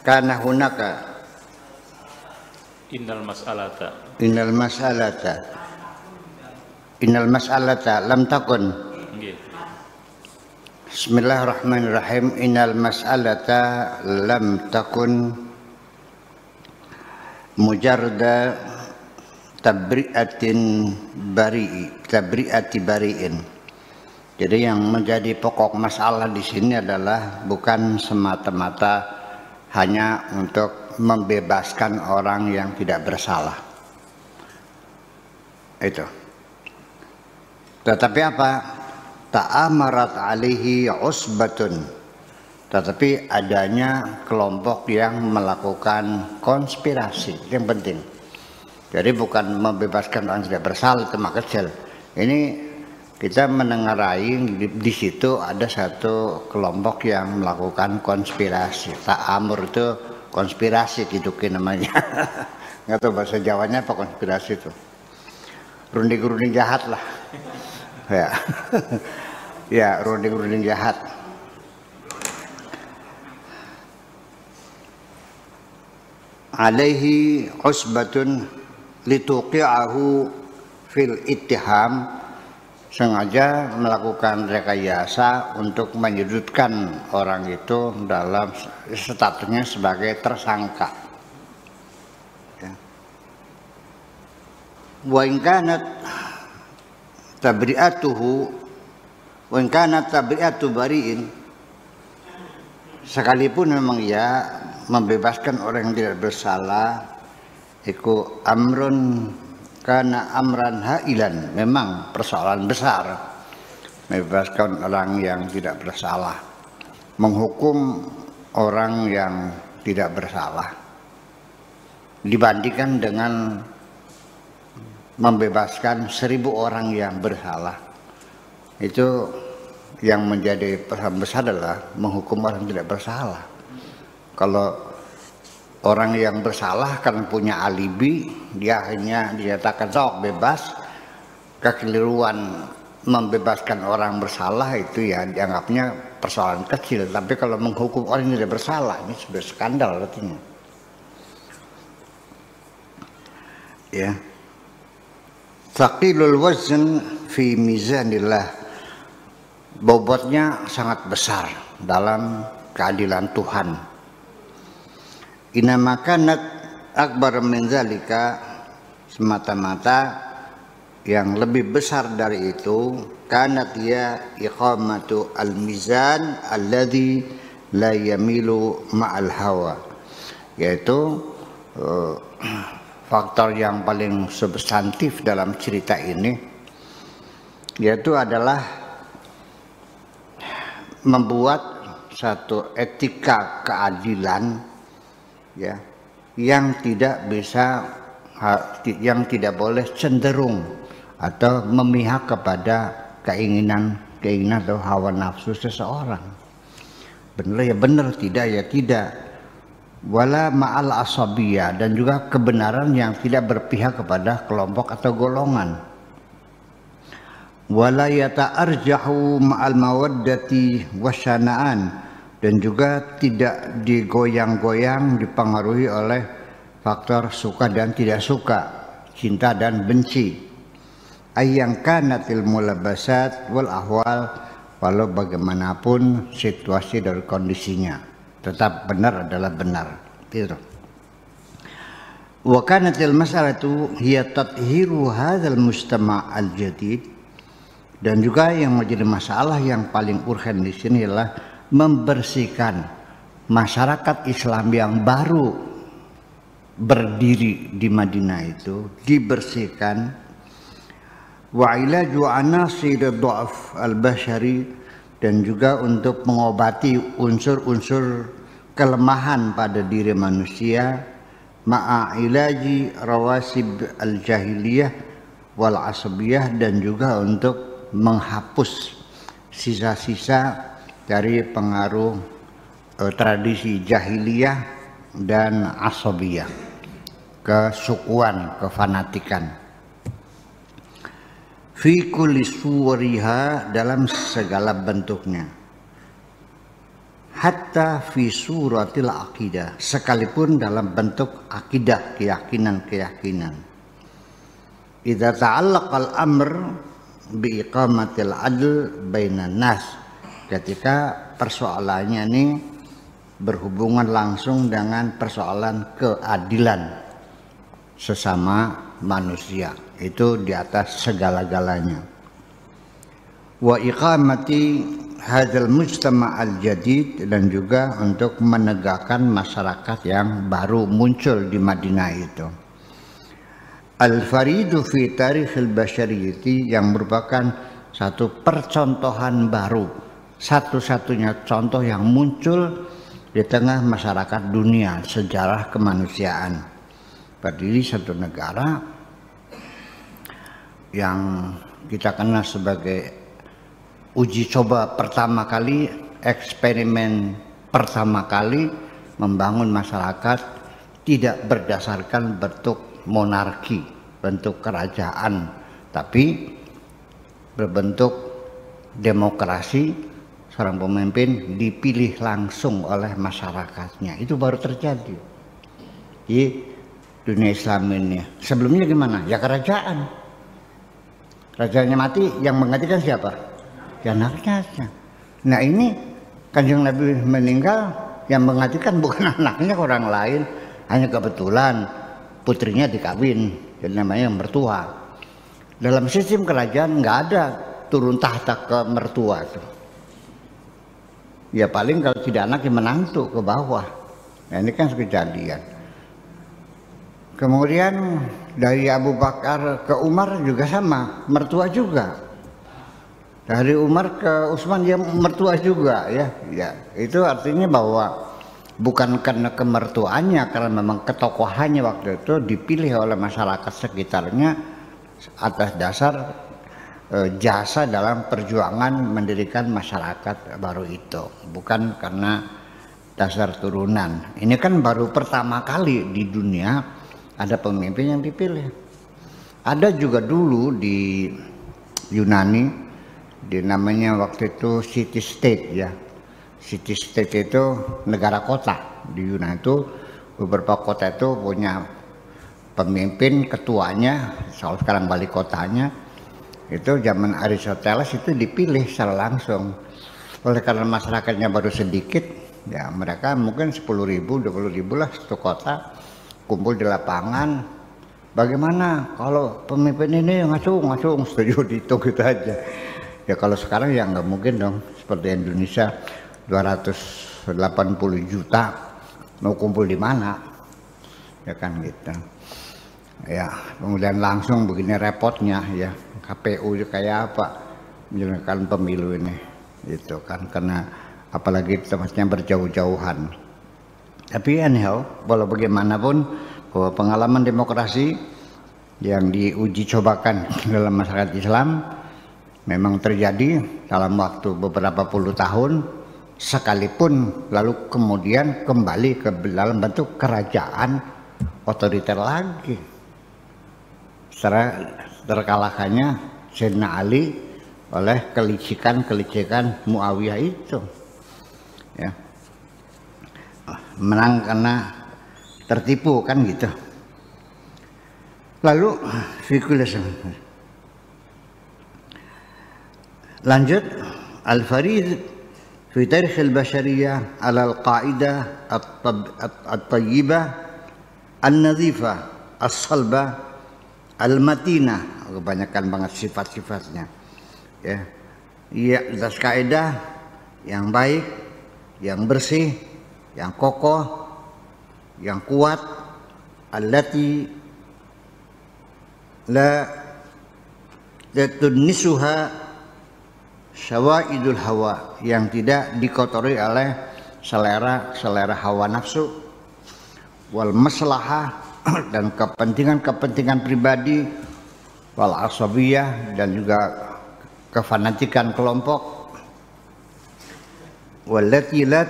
Kana hunaka innal mas'alata lam takun. Nggih. Bismillahirrahmanirrahim. Innal mas'alata lam takun mujarrada tabri'ati bari'in. Jadi yang menjadi pokok masalah di sini adalah bukan semata-mata hanya untuk membebaskan orang yang tidak bersalah. Itu. Tetapi apa? Ta'amarat alaihi usbatun. Tetapi adanya kelompok yang melakukan konspirasi, yang penting. Jadi bukan membebaskan orang tidak bersalah, itu mah kecil. Ini kita menengarai di situ ada satu kelompok yang melakukan konspirasi. Ta'amur itu konspirasi gitu namanya. Nggak tahu bahasa Jawanya apa konspirasi itu. Runding-runding jahat lah. Ya. Ya, runding-runding jahat. Alaihi usbatun lituqi'ahu fil ittiham, sengaja melakukan rekayasa untuk menyudutkan orang itu dalam statusnya sebagai tersangka. Ya. Wa in kanat tabri'atu bari'in, sekalipun memang ia membebaskan orang yang tidak bersalah, iku amrun kana amran hailan, memang persoalan besar membebaskan orang yang tidak bersalah, menghukum orang yang tidak bersalah dibandingkan dengan membebaskan 1000 orang yang bersalah. Itu yang menjadi persoalan besar adalah menghukum orang yang tidak bersalah. Kalau orang yang bersalah karena punya alibi, dia akhirnya dinyatakan sok bebas. Kekeliruan membebaskan orang bersalah itu ya dianggapnya persoalan kecil. Tapi kalau menghukum orang yang tidak bersalah, ini sudah skandal artinya. Ya. Thaqilul wazn fi mizanillah, bobotnya sangat besar dalam keadilan Tuhan. Inama kanat akbar min zalika, semata-mata yang lebih besar dari itu, kanat ya iqamatu al-mizan alladhi la yamilu ma'al hawa, yaitu faktor yang paling substantif dalam cerita ini, yaitu adalah membuat satu etika keadilan, ya, yang tidak boleh cenderung atau memihak kepada keinginan atau hawa nafsu seseorang. Benar ya benar, tidak ya tidak. Wala ma'al asabiyah, dan juga kebenaran yang tidak berpihak kepada kelompok atau golongan. Wala yata'arjahu ma'al mawaddati wasyana'an, dan juga tidak digoyang-goyang dipengaruhi oleh faktor suka dan tidak suka, cinta dan benci. Ayyang kanatil mulabasat wal ahwal, walau bagaimanapun situasi dan kondisinya, tetap benar adalah benar. Itu. Wa kanatil mas'alatu hiya tathiru hadzal mujtama' al-jadid, dan juga yang menjadi masalah yang paling urgen di sini adalah membersihkan masyarakat Islam yang baru berdiri di Madinah itu, dibersihkan. Wa ilaju anasir dha'f al-bashari, dan juga untuk mengobati unsur-unsur kelemahan pada diri manusia, ma'a ilaji rawasib al-jahiliyah wal asabiyah, dan juga untuk menghapus sisa-sisa dari pengaruh tradisi jahiliyah dan asabiyah, kesukuan, kefanatikan. Fi kulli suwariha, dalam segala bentuknya. hatta fi suratil aqidah, sekalipun dalam bentuk akidah, keyakinan. Idza ta'allaqal amr bi iqamatil adl bainan nas, ketika persoalannya ini berhubungan langsung dengan persoalan keadilan sesama manusia, itu di atas segala-galanya. Wa iqamati hadzal mujtama' al-jadid, dan juga untuk menegakkan masyarakat yang baru muncul di Madinah itu. Al-faridu fi tarikhil basyariyati, yang merupakan satu percontohan baru, satu-satunya contoh yang muncul di tengah masyarakat dunia sejarah kemanusiaan. Berdiri satu negara yang kita kenal sebagai uji coba pertama kali, eksperimen pertama kali membangun masyarakat tidak berdasarkan bentuk monarki, bentuk kerajaan, tapi berbentuk demokrasi, seorang pemimpin dipilih langsung oleh masyarakatnya. Itu baru terjadi di dunia Islam ini. Sebelumnya gimana? Ya kerajaan. Rajanya mati, yang menggantikan siapa? Ya anaknya. Nah ini Kanjeng Nabi meninggal, yang menggantikan bukan anaknya, orang lain, hanya kebetulan putrinya dikawin, jadi namanya mertua. Dalam sistem kerajaan nggak ada turun tahta ke mertua tuh. Ya paling kalau tidak anak yang menantu ke bawah. Nah ini kan kejadian. Kemudian dari Abu Bakar ke Umar juga sama, mertua juga. Dari Umar ke Utsman ya mertua juga ya. Ya, itu artinya bahwa bukan karena kemertuannya, karena memang ketokohannya waktu itu dipilih oleh masyarakat sekitarnya atas dasar jasa dalam perjuangan mendirikan masyarakat baru itu, bukan karena dasar turunan. Ini kan baru pertama kali di dunia ada pemimpin yang dipilih. Ada juga dulu di Yunani, namanya waktu itu city state ya. City state itu negara kota. Di Yunani itu beberapa kota itu punya pemimpin, ketuanya, sekarang wali kotanya. Itu zaman Aristoteles itu dipilih secara langsung. Oleh karena masyarakatnya baru sedikit, ya mereka mungkin 10.000, 20.000 lah satu kota, kumpul di lapangan. Bagaimana kalau pemimpin ini ngasung, setuju dihitung gitu aja. Ya kalau sekarang ya nggak mungkin dong, seperti Indonesia 280 juta, mau kumpul di mana? Ya kan gitu. Ya kemudian langsung begini repotnya ya, KPU kayak apa menjalankan pemilu ini, gitu kan, karena apalagi tempatnya berjauh-jauhan. Tapi anyhow, walau bagaimanapun bahwa pengalaman demokrasi yang diuji cobakan dalam masyarakat Islam memang terjadi dalam waktu beberapa puluh tahun, sekalipun lalu kemudian kembali ke dalam bentuk kerajaan otoriter lagi. Setelah terkalahkannya Sayyidina Ali oleh kelicikan Muawiyah itu, ya, menang karena tertipu kan gitu. Lalu lanjut, al-farid fi tarikh al-bashariyah ala al-qa'idah at-tayyibah an-nadhifah as-salbah al-matinah, kebanyakan banget sifat-sifatnya ya. Ya, atas kaidah yang baik, yang bersih, yang kokoh, yang kuat, allati la tunisuha syawaidul hawa, yang tidak dikotori oleh selera hawa nafsu, wal maslahah, dan kepentingan pribadi, wal asabiyah, dan juga kefanatikan kelompok, wallati la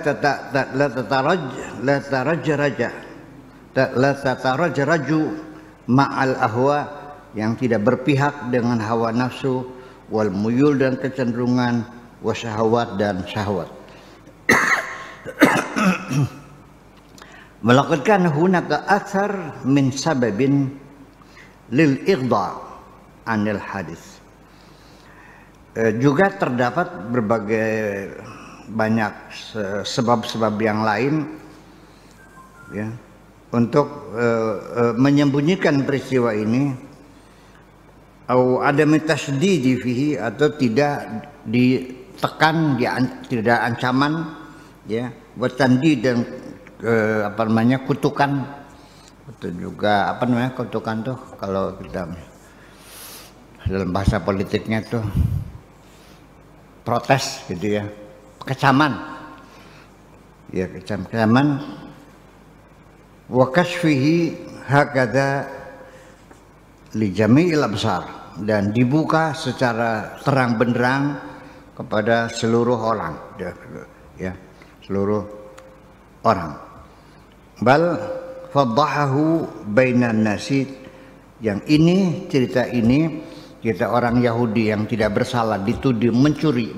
tatarajraju ma'al ahwa, yang tidak berpihak dengan hawa nafsu, wal muyul, dan kecenderungan, wasyahawat, dan syahwat. walaqad kana hunaka akthar min sababin lil ighdha anil hadis. Juga terdapat berbagai banyak sebab-sebab yang lain ya untuk menyembunyikan peristiwa ini, atau ada tasdidi fihi, atau tidak ditekan, tidak ada ancaman ya, watandi dan kutukan. Itu juga kutukan tuh kalau kita dalam bahasa politiknya tuh protes gitu ya, kecaman ya, kecaman. Wa kasfihi hakadha li jami'il absar, dan dibuka secara terang benderang kepada seluruh orang ya, seluruh orang. Bal fadhahahu bainan nasi, yang ini cerita orang Yahudi yang tidak bersalah dituduh mencuri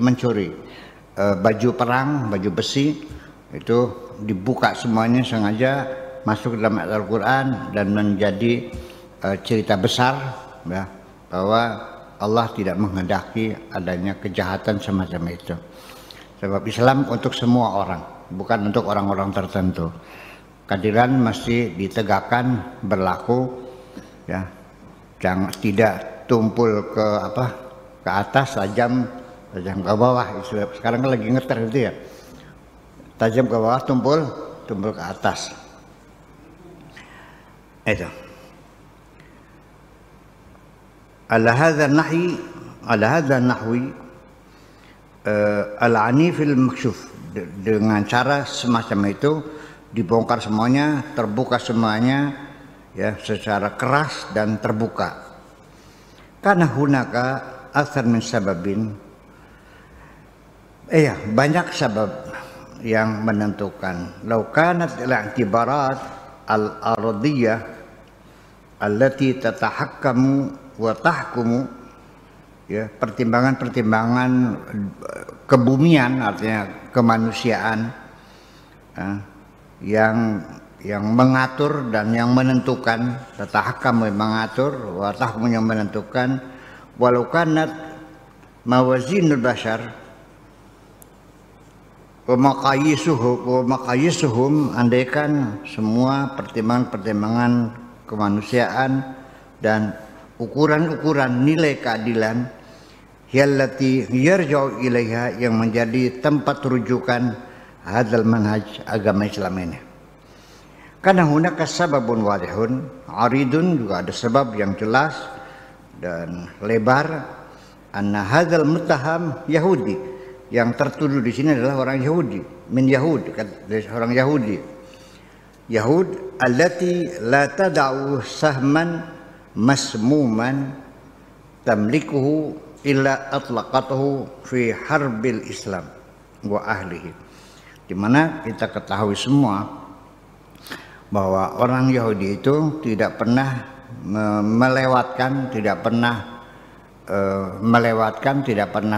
baju perang, baju besi, itu dibuka semuanya sengaja masuk dalam Al-Quran dan menjadi cerita besar ya, bahwa Allah tidak menghendaki adanya kejahatan semacam itu. Sebab Islam untuk semua orang, bukan untuk orang-orang tertentu. Keadilan mesti ditegakkan, berlaku ya, jangan tidak tumpul ke atas, tajam ke bawah. Sekarang kan lagi ngeter gitu ya, tajam ke bawah, tumpul ke atas. Itu ala hadza nahwi al-anifil maksyuf, dengan cara semacam itu dibongkar semuanya, terbuka semuanya ya, secara keras dan terbuka. Karena hunaka akthar min sababin, banyak sebab yang menentukan. Lau kanat al-i'tibarat al-ardiyah allati tatahakkamu wa tahkumu, ya, pertimbangan-pertimbangan kebumian, artinya kemanusiaan yang mengatur dan yang menentukan, tatahakkamu mengatur, wa tahkumu yang menentukan. Walau kanat mawazinul bashar wa maqayisuhum, andaikan semua pertimbangan-pertimbangan kemanusiaan dan ukuran-ukuran nilai keadilan, yallati yarja'u ilaiha, yang menjadi tempat rujukan hadzal manhaj, agama Islam ini. Karena hunaka sababun wadihun aridun, juga ada sebab yang jelas dan lebar. Anna hadzal muttaham Yahudi, yang tertuduh di sini adalah orang Yahudi, min Yahud, orang Yahudi. Yahud allati la tada'u sahman masmuman tamlikuhu illa atlaqatuhu fi harbil Islam wa ahlihi. Di mana kita ketahui semua bahwa orang Yahudi itu tidak pernah melewatkan, tidak pernah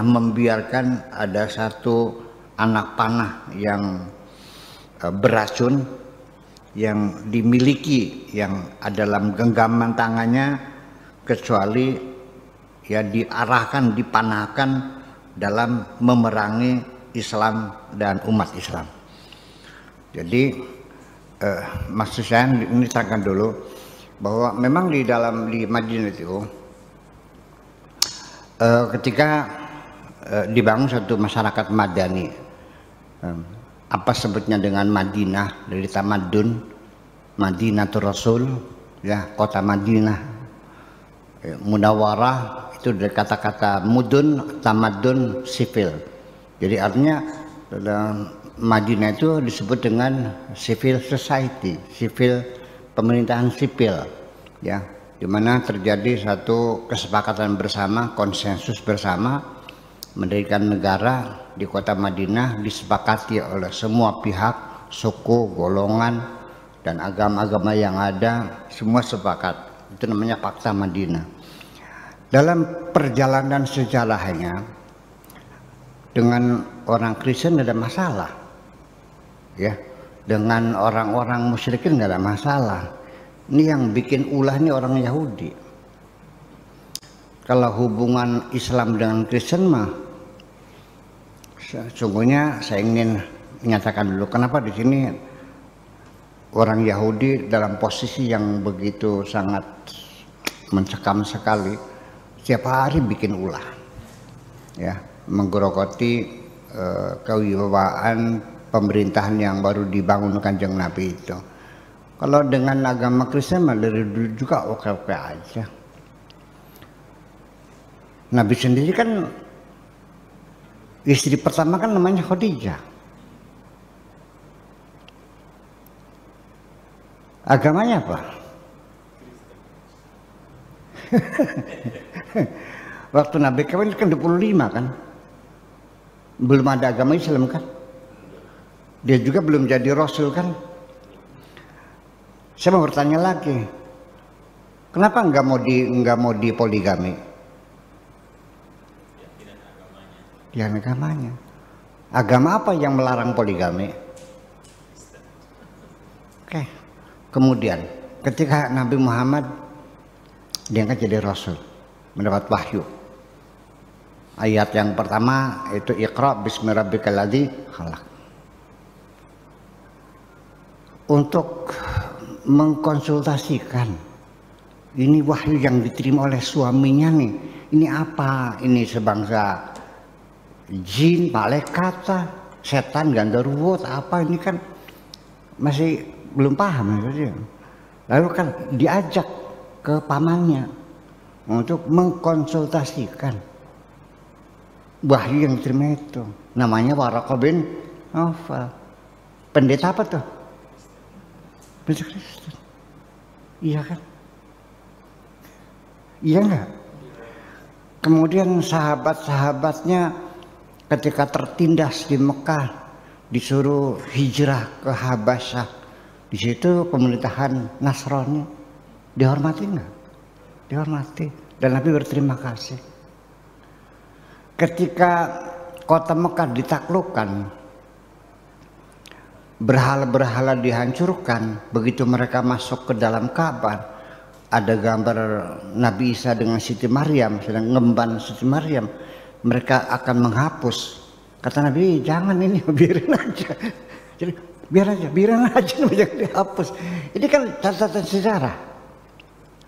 membiarkan ada satu anak panah yang beracun yang dimiliki, yang dalam genggaman tangannya, kecuali ya diarahkan, dipanahkan dalam memerangi Islam dan umat Islam. Jadi maksud saya ini terangkan dulu bahwa memang di Madinah itu ketika dibangun satu masyarakat madani, apa sebutnya dengan Madinah, dari tamadun, Madinatul Rasul ya, kota Madinah Munawwarah, itu dari kata-kata mudun, tamadun, sipil. Jadi artinya Madinah itu disebut dengan civil society, sipil, pemerintahan sipil ya, di mana terjadi satu kesepakatan bersama, konsensus bersama mendirikan negara di kota Madinah, disepakati oleh semua pihak, suku, golongan, dan agama-agama yang ada, semua sepakat. Itu namanya Pakta Madinah. Dalam perjalanan sejarahnya dengan orang Kristen ada masalah, ya. dengan orang-orang musyrikin nggak ada masalah. Ini yang bikin ulah ini orang Yahudi. Kalau hubungan Islam dengan Kristen mah, sesungguhnya saya ingin menyatakan dulu kenapa di sini orang Yahudi dalam posisi yang begitu sangat mencekam sekali, setiap hari bikin ulah, ya, menggerogoti kewibawaan pemerintahan yang baru dibangun Kanjeng Nabi itu. Kalau dengan agama Kristen mah dari dulu juga oke-oke aja. Nabi sendiri kan istri pertama kan namanya Khadijah. Agamanya apa? Waktu Nabi kawin kan 25 kan? Belum ada agama Islam kan? Dia juga belum jadi Rasul kan? Saya mau bertanya lagi, kenapa nggak mau dipoligami? Ya agamanya. Agama apa yang melarang poligami? Oke. Kemudian ketika Nabi Muhammad diangkat jadi Rasul, mendapat wahyu. Ayat yang pertama itu Iqra bismi rabbikal ladzi khalaq. Untuk mengkonsultasikan ini wahyu yang diterima oleh suaminya nih, ini apa? Ini sebangsa jin, malaikat, setan, gandaruwo, apa ini kan masih belum paham. Lalu kan diajak ke pamannya untuk mengkonsultasikan wahyu yang diterima itu. Namanya Waraqah bin Nawfal. Pendeta apa tuh? Pendeta Kristen. Iya kan? Iya enggak? Kemudian sahabat-sahabatnya ketika tertindas di Mekah disuruh hijrah ke Habasyah. Di situ pemerintahan Nasrani dihormati enggak? Dihormati. Dan Nabi berterima kasih. Ketika kota Mekah ditaklukkan, berhala-berhala dihancurkan, begitu mereka masuk ke dalam Ka'bah, ada gambar Nabi Isa dengan Siti Maryam sedang ngemban Siti Maryam, mereka akan menghapus. Kata Nabi, jangan ini, biarin aja. Jadi biarin aja jangan dihapus. Ini kan catatan sejarah.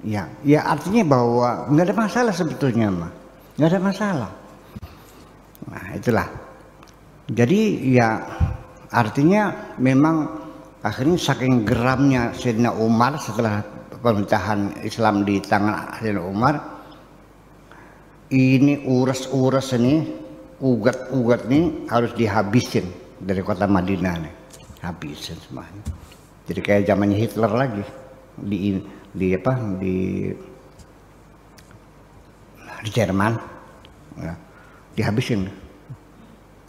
Ya artinya bahwa nggak ada masalah sebetulnya mah, nggak ada masalah. Nah itulah. Jadi ya artinya memang akhirnya saking geramnya Sayyidina Umar setelah pemerintahan Islam di tangan Sayyidina Umar, ini uras ini ugat nih harus dihabisin dari kota Madinah nih, habisin semuanya. Jadi kayak zamannya Hitler lagi di Jerman, ya, dihabisin.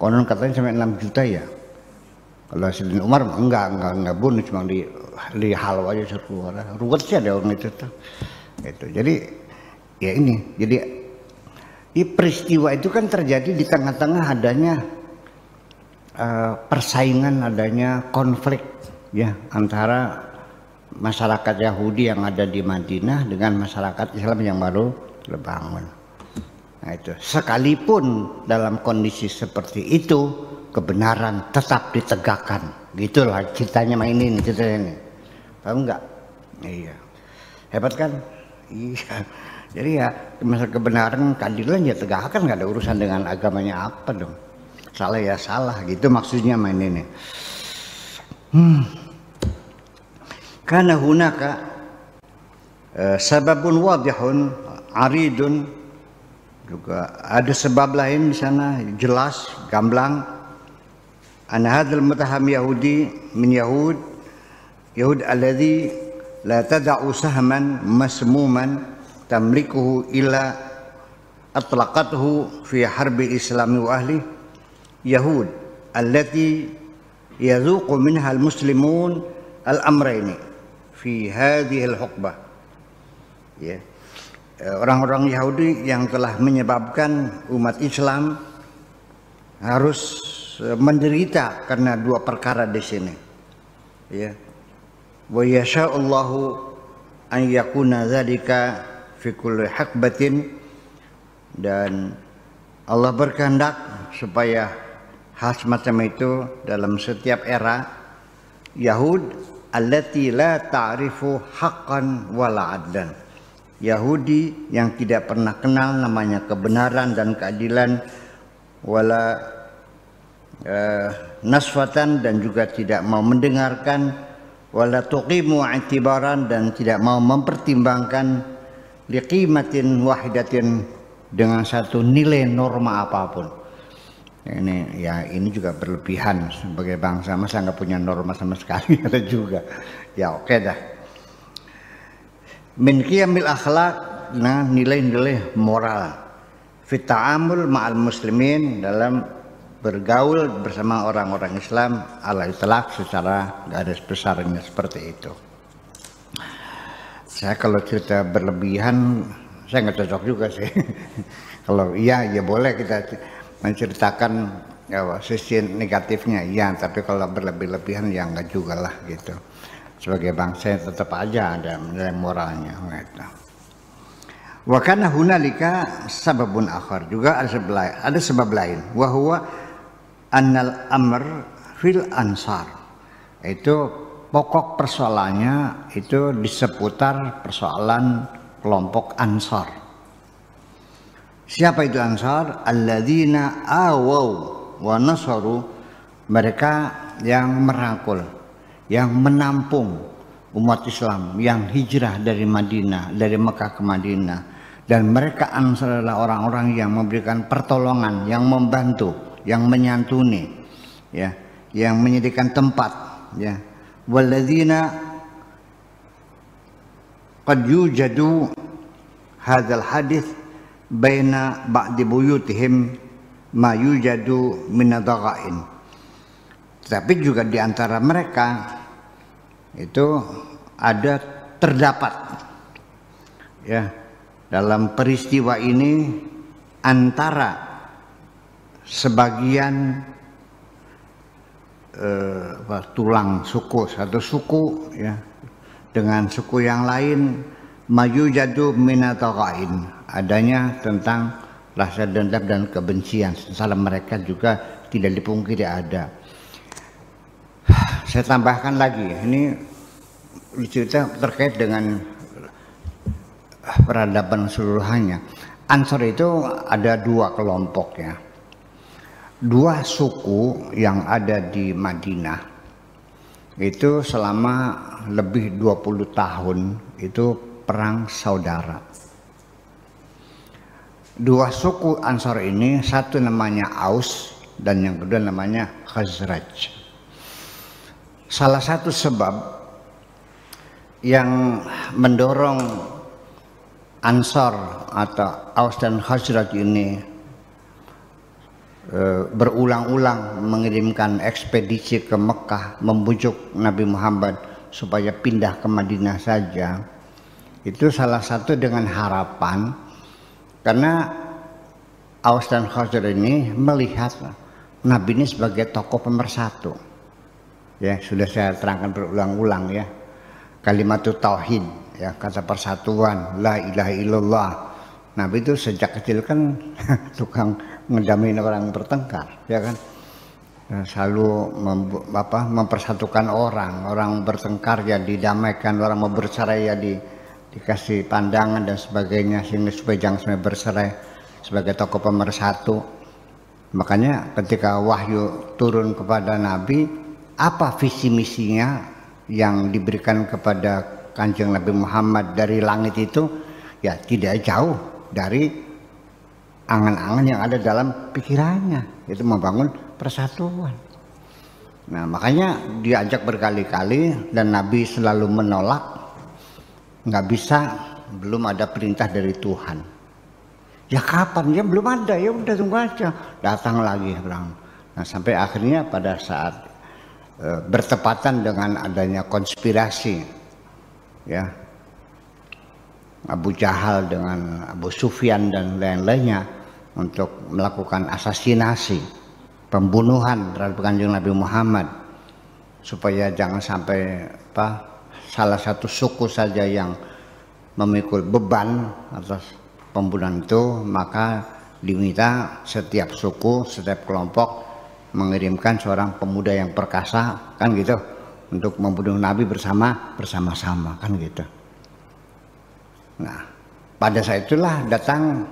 Konon katanya sampai 6 juta ya. Kalau Sayyidina Umar enggak bunuh, cuma di halau aja keluar. Ruwet sih ada orang itu tuh. Gitu. Jadi ya ini, jadi peristiwa itu kan terjadi di tengah-tengah adanya persaingan, adanya konflik ya antara masyarakat Yahudi yang ada di Madinah dengan masyarakat Islam yang baru terbangun. Nah itu, sekalipun dalam kondisi seperti itu kebenaran tetap ditegakkan. Gitulah ceritanya main ini ceritanya. Paham enggak? Iya. Hebat kan? Iya. Jadi ya masalah kebenaran keadilan ya tegakkan, nggak ada urusan dengan agamanya apa dong. Salah ya salah gitu maksudnya main ini. Karena hunaka sababun wadihun aridun, juga ada sebab lain di sana jelas gamblang. An hadzal mutaham Yahudi min Yahud alladhi la tad'u sahman masmuman tamlikuhu illa atlaqathu fi harbi islami wa ahli Yahud allati yadhuqu minha al-muslimun al-amrayni fi hadhihi al-huqbah. Ya. Orang-orang Yahudi yang telah menyebabkan umat Islam harus menderita karena dua perkara di sini. Ya. Wa yasha'allahu an yakuna dzalika fi kulli haqbatin, dan Allah berkehendak supaya hal semacam itu dalam setiap era. Yahud allati la ta'rifu haqqan wala adlan, Yahudi yang tidak pernah kenal namanya kebenaran dan keadilan, wala nasfatan, dan juga tidak mau mendengarkan, wala tuqimu i'tibaran, dan tidak mau mempertimbangkan, liqimatin wahidatin, dengan satu nilai norma apapun. Ini juga berlebihan sebagai bangsa, masa nggak punya norma sama sekali. Ada juga ya, oke dah. Min qiyamil akhlaq, nah nilai-nilai moral, fit ta'amul ma'al muslimin, dalam bergaul bersama orang-orang Islam, ala itlaq, secara garis besarnya seperti itu. Saya kalau cerita berlebihan saya nggak cocok juga sih. Kalau iya ya boleh kita menceritakan ya, sisi negatifnya ya, tapi kalau berlebih-lebihan ya nggak juga lah gitu. Sebagai bangsa tetap aja ada nilai moralnya gitu. Wa kana hunalika sababun akhar, juga ada sebab lain, wa huwa annal amr fil ansar. Itu pokok persoalannya itu di seputar persoalan kelompok Ansar. Siapa itu Ansar? Alladzina awaw wa nasaru, mereka yang merangkul, yang menampung umat Islam yang hijrah dari Madinah, dari Mekah ke Madinah. Dan mereka Ansar adalah orang-orang yang memberikan pertolongan, yang membantu, yang menyantuni, ya, yang menyediakan tempat, ya. Walladzina qad yujadu hadzal hadits baina ba'di buyutihim ma yujadu min adgha'in. Tapi juga di antara mereka itu terdapat ya dalam peristiwa ini antara sebagian tulang suku, satu suku ya dengan suku yang lain, mayujadu minataqain, adanya tentang rasa dendam dan kebencian. Salah mereka juga tidak dipungkiri ada. Saya tambahkan lagi, ini cerita terkait dengan peradaban seluruhannya. Ansar itu ada dua kelompok ya. Dua suku yang ada di Madinah itu selama lebih 20 tahun itu perang saudara. Dua suku Ansar ini, satu namanya Aus dan yang kedua namanya Khazraj. Salah satu sebab yang mendorong Ansar atau Aus dan Khazraj ini berulang-ulang mengirimkan ekspedisi ke Mekah, membujuk Nabi Muhammad supaya pindah ke Madinah saja, itu salah satu dengan harapan, karena Aus dan Khazraj ini melihat Nabi ini sebagai tokoh pemersatu. Ya, sudah saya terangkan berulang-ulang ya, kalimatut tauhid ya, kata persatuan, la ilaha illallah. Nabi itu sejak kecil kan tukang ngedamin orang bertengkar, ya kan, selalu mempersatukan orang bertengkar ya didamaikan, orang mau bercerai ya dikasih pandangan dan sebagainya, sehingga supaya jangan sampai bercerai, sebagai tokoh pemersatu. Makanya ketika wahyu turun kepada Nabi, apa visi misinya yang diberikan kepada Kanjeng Nabi Muhammad dari langit itu, ya tidak jauh dari angan-angan yang ada dalam pikirannya, itu membangun persatuan. Nah, makanya diajak berkali-kali dan Nabi selalu menolak, nggak bisa, belum ada perintah dari Tuhan. Ya kapan? Ya belum ada, ya udah tunggu aja. Datang lagi perang. Nah, sampai akhirnya pada saat bertepatan dengan adanya konspirasi, ya, Abu Jahal dengan Abu Sufyan dan lain-lainnya untuk melakukan asasinasi, pembunuhan terhadap Kanjeng Nabi Muhammad. supaya jangan sampai salah satu suku saja yang memikul beban atas pembunuhan itu, maka diminta setiap suku, setiap kelompok mengirimkan seorang pemuda yang perkasa, kan gitu, untuk membunuh Nabi bersama-sama, kan gitu. Nah, pada saat itulah datang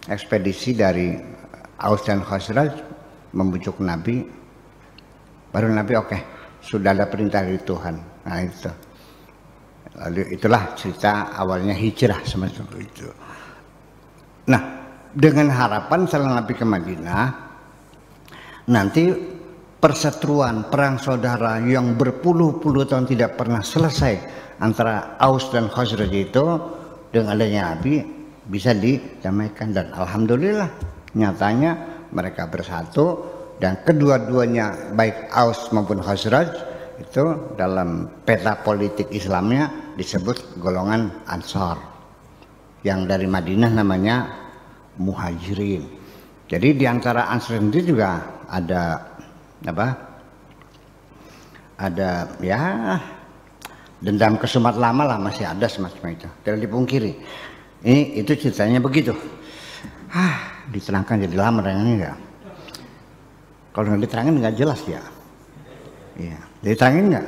ekspedisi dari Aus dan Khazraj membujuk Nabi. Baru Nabi oke, sudah ada perintah dari Tuhan. Nah itu. Lalu itulah cerita awalnya hijrah semacam itu. Nah, dengan harapan setelah Nabi ke Madinah, nanti perseteruan perang saudara yang berpuluh-puluh tahun tidak pernah selesai antara Aus dan Khazraj itu dengan adanya Nabi bisa didamaikan, dan alhamdulillah nyatanya mereka bersatu, dan kedua-duanya baik Aus maupun Khazraj itu dalam peta politik Islamnya disebut golongan Ansar, yang dari Madinah namanya Muhajirin. Jadi di antara Ansar itu juga ada ya dendam kesumat lama lah, masih ada semacam itu, tidak dipungkiri. Itu ceritanya begitu. Diterangkan jadi lama dengan enggak. Kalau nggak diterangin nggak jelas ya. Iya, diterangin nggak?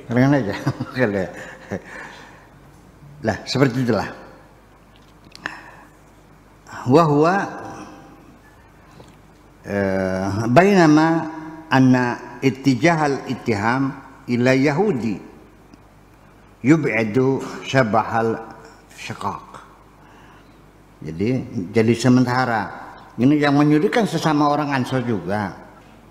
Terangin aja. Lah seperti itulah. Wahwa bainama anna ittijahal ittiham ila Yahudi yub'adu syabahal syaqaq. Jadi sementara ini yang menyudutkan sesama orang Ansar juga,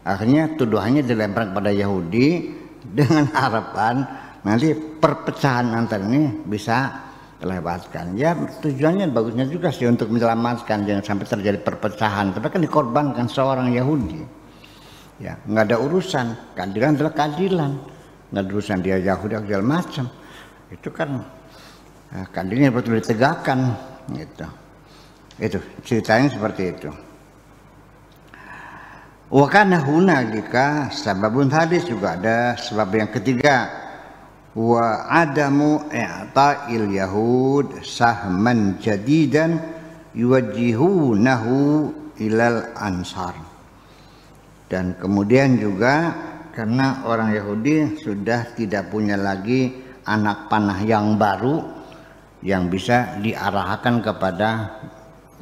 akhirnya tuduhannya dilempar kepada Yahudi dengan harapan nanti perpecahan antar ini bisa terlewatkan. Ya tujuannya bagusnya juga sih untuk menyelamatkan jangan sampai terjadi perpecahan, tapi kan dikorbankan seorang Yahudi. Ya nggak ada urusan, keadilan adalah keadilan, nggak ada urusan dia Yahudi segala macam. Itu kan keadilan betul ditegakkan gitu. Itu ceritanya seperti itu. Wa kana hunalika sababun hadis, juga ada sebab yang ketiga, wa adamu i'ta'il yahud sahman jadidan yuwajjihunahu ilal ansar. Dan kemudian juga karena orang Yahudi sudah tidak punya lagi anak panah yang baru yang bisa diarahkan kepada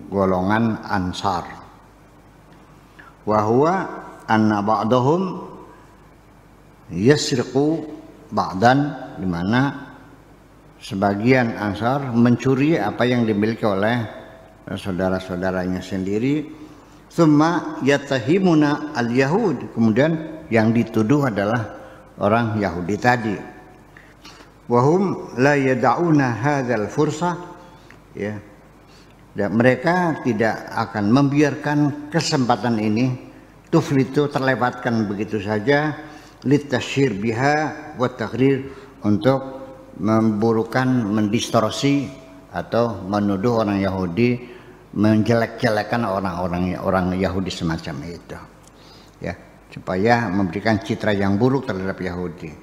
golongan Ansar. Wa huwa anna ba'dahum yasriqu ba'dan, di mana sebagian Ansar mencuri apa yang dimiliki oleh saudara-saudaranya sendiri. Tsumma yatahimuna al-yahud, kemudian yang dituduh adalah orang Yahudi tadi. Wahum la yada'una hadzal fursah, ya. Dan mereka tidak akan membiarkan kesempatan ini tuflitu terlewatkan begitu saja, litasyir biha wa taghrir, untuk memburukan, mendistorsi atau menuduh orang Yahudi, menjelek-jelekan orang Yahudi semacam itu, ya, supaya memberikan citra yang buruk terhadap Yahudi.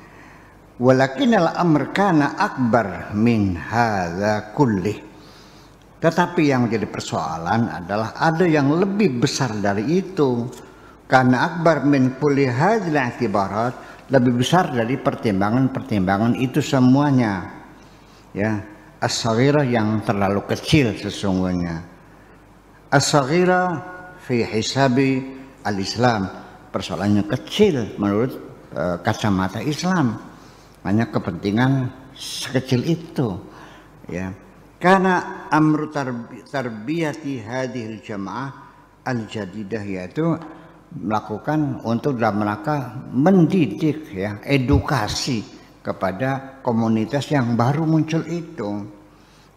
Walakinal amr kana akbar min hadza kullih. Tetapi yang menjadi persoalan adalah ada yang lebih besar dari itu. Karena akbar min kulli hadzal i'tibarat, lebih besar dari pertimbangan-pertimbangan itu semuanya. Ya, as-saghirah yang terlalu kecil sesungguhnya. As-saghirah fi hisabi al-Islam, persoalannya kecil menurut kacamata Islam. Hanya kepentingan sekecil itu, ya. Karena amru tarbiyati hadhil jamaah al-jadidah, yaitu melakukan untuk dalam rangka mendidik, ya, edukasi kepada komunitas yang baru muncul itu.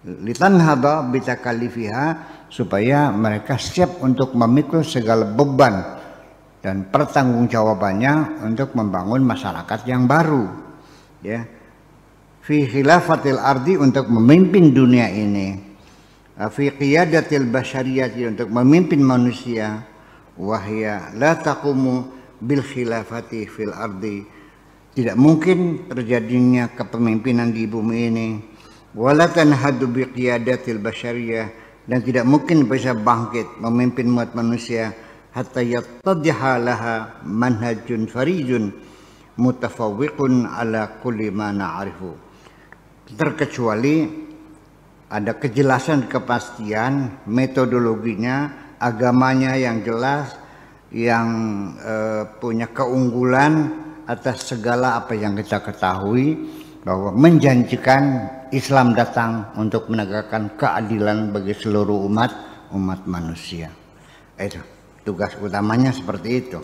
Litanhaba bitakalifiha, supaya mereka siap untuk memikul segala beban dan pertanggungjawabannya untuk membangun masyarakat yang baru, ya. Fi khilafatil ardi, untuk memimpin dunia ini. Fi qiyadatil basyariyati, untuk memimpin manusia. Wahya la taqumu bil khilafati fil ardi, tidak mungkin terjadinya kepemimpinan di bumi ini, wala tanhadu bi qiyadatil basyariyah, dan tidak mungkin bisa bangkit memimpin umat manusia hatta yattadhiha laha manhajun farijun mutafawwiqun ala kulli ma na'rifu, terkecuali ada kejelasan, kepastian, metodologinya, agamanya yang jelas, yang punya keunggulan atas segala apa yang kita ketahui, bahwa menjanjikan Islam datang untuk menegakkan keadilan bagi seluruh umat manusia. Itu tugas utamanya seperti itu.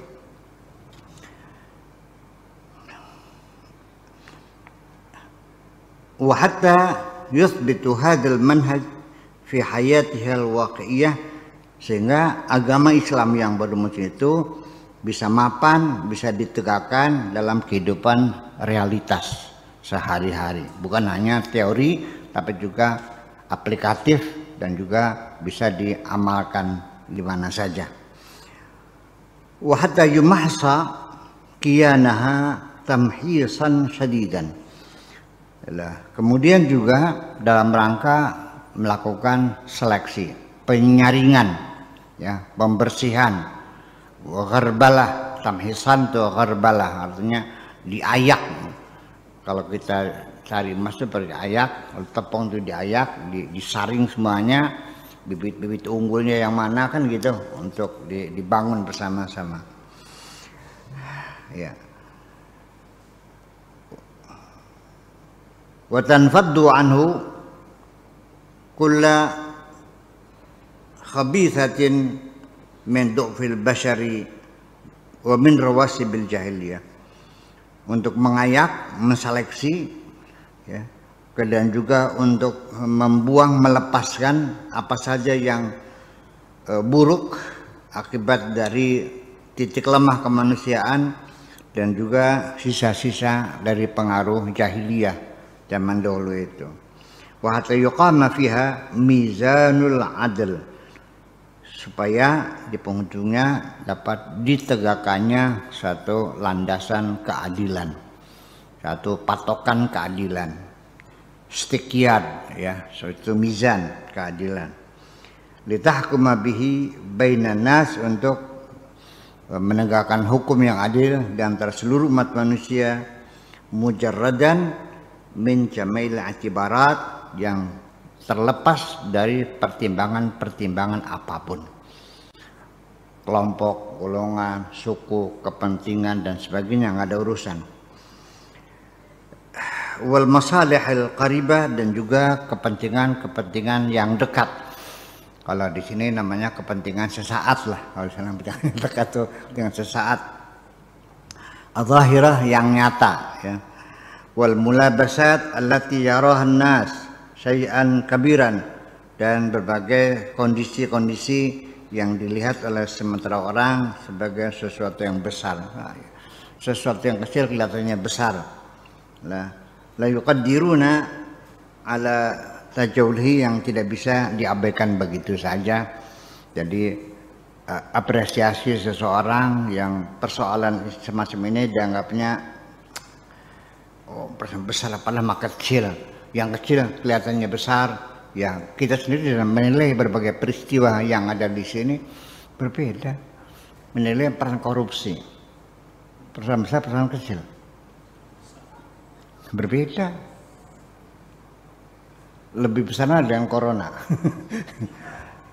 Wa hatta yuthbitu hadzal manhaj fi hayatiha al-waqi'iyah, sehingga agama Islam yang baru muncul itu bisa mapan, bisa ditegakkan dalam kehidupan realitas sehari-hari, bukan hanya teori tapi juga aplikatif dan juga bisa diamalkan di mana saja. Wa hatta yumahsa qiyanaha tamhisan syadidan. Kemudian juga dalam rangka melakukan seleksi, penyaringan, ya, pembersihan, gharbalah, tamhisan itu gharbalah, artinya diayak. Kalau kita cari emas itu seperti ayak, kalau tepung itu diayak, disaring semuanya, bibit-bibit unggulnya yang mana kan gitu, untuk dibangun bersama-sama. Ya. Wa tanfaddu anhu kulla khabithatin min du'fil bashari wa min rawasibil jahiliyah, untuk mengayak, menseleksi, ya, dan juga untuk membuang, melepaskan apa saja yang buruk akibat dari titik lemah kemanusiaan dan juga sisa-sisa dari pengaruh jahiliyah zaman dahulu itu. Wa hatta yuqama fiha mizanul adl, supaya di penghujungnya dapat ditegakkannya satu landasan keadilan, satu patokan keadilan, stiqyad, ya, suatu mizan keadilan. Litahkuma bihi bainan nas, untuk menegakkan hukum yang adil di antara seluruh umat manusia, mujarradan min jamail i'tibarat, yang terlepas dari pertimbangan-pertimbangan apapun, kelompok, golongan, suku, kepentingan dan sebagainya, nggak ada urusan. Wal masalihil qaribah, dan juga kepentingan-kepentingan yang dekat. Kalau di sini namanya kepentingan sesaat lah, kalau di sana kepentingan dekat tuh dengan sesaat. Al-zahirah, yang nyata, ya. Wal mulabasat allati yaraha an-nas syai'an kabiran, dan berbagai kondisi-kondisi yang dilihat oleh sementara orang sebagai sesuatu yang besar. Nah, sesuatu yang kecil kelihatannya besar. La yuqaddiruna ala tajawuhi, yang tidak bisa diabaikan begitu saja. Jadi apresiasi seseorang yang persoalan semacam ini dianggapnya besar, padahal maka kecil. Yang kecil kelihatannya besar. Ya, kita sendiri dalam menilai berbagai peristiwa yang ada di sini berbeda. Menilai persoalan korupsi, persoalan besar, persoalan kecil, berbeda. Lebih besar ada yang corona.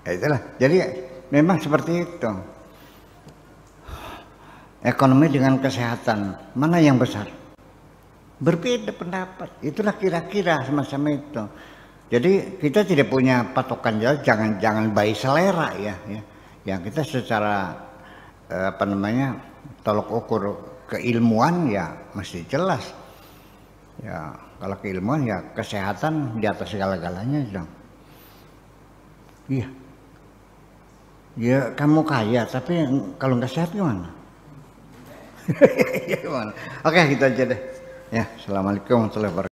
Ya, itulah. Jadi memang seperti itu. Ekonomi dengan kesehatan, mana yang besar? Berbeda pendapat. Itulah kira-kira semacam itu. Jadi kita tidak punya patokan, jangan bayi selera, ya. Yang kita secara tolok ukur keilmuan ya mesti jelas. Ya, kalau keilmuan ya kesehatan di atas segala-galanya dong. Iya. Ya kamu kaya, tapi kalau nggak sehat gimana? Oke, kita aja deh. Ya, assalamualaikum warahmatullahi wabarakatuh.